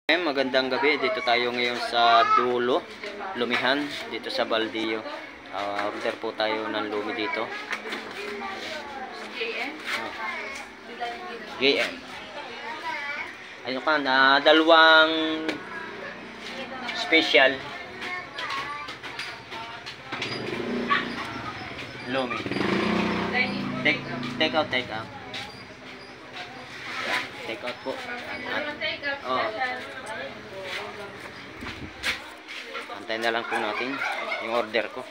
Magandang gabi, dito tayo ngayon sa dulo, lumihan, dito sa Baldeo. Order po tayo ng lumi dito. JM. Ayun ka na, dalawang special lumi. Take out. Take out po. Oh. Antayin na lang po natin yung order ko.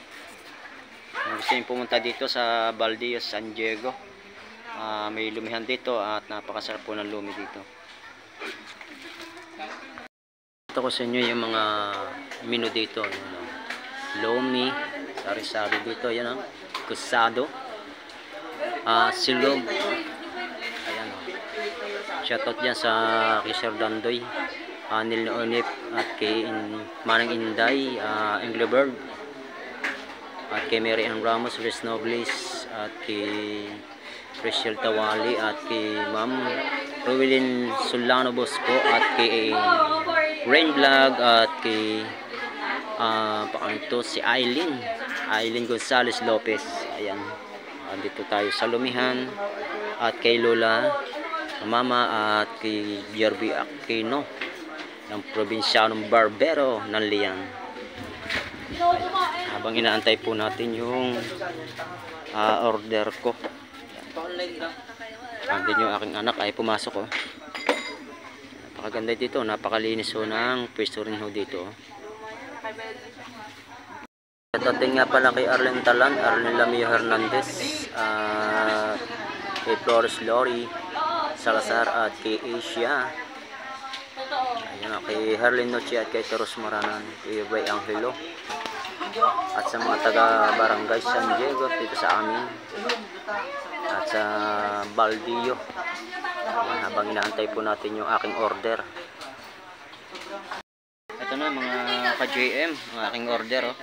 Kung gusto nyo pumunta dito sa Baldeo, San Diego, may lumihan dito at napakasarap po ng lumi dito. Ito ko sa inyo yung mga menu dito. Lumi, sari-sari dito, yan kusado, silog. Ayan o. Shoutout dyan sa kay Sir Dandoy, Nil Onip, at kay Manang Inday, Englebird, at kay Mary Ann Ramos, Res Noblis, at kay Rachel Tawali, at kay Ma'am Rowelyn Solano Bosco, at kay Rain Vlog, at kay pakanto si Aileen Gonzales Lopez. Ayan, dito tayo sa lumihan, at kay Lola Mama, at kay Jerby Aquino ng probinsyanong barbero ng Lian. Habang inaantay po natin yung order ko, andun yung aking anak ay pumasok oh. Napakaganda dito, napakalinis ho ng pwesto rin ho dito. Dating nga pala kay Arlen Talan, Arlen Lamio Hernandez, kay Flores Lori Salazar, at kay Asia, ayan, kay Herlin Noche, at kay Teros Maranan, kay Bay Angelo, at sa mga taga Barangay San Diego dito sa amin, at sa Baldeo. Ayan, habang inaantay po natin yung aking order. Ito na mga ka-JM, ang aking order oh.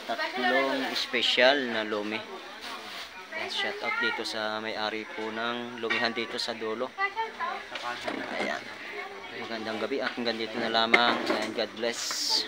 Tatlong special na lumi. Shout out dito sa may-ari po ng lumihan dito sa dulo. Ayan. Magandang gabi at hanggang dito na lamang, and God bless.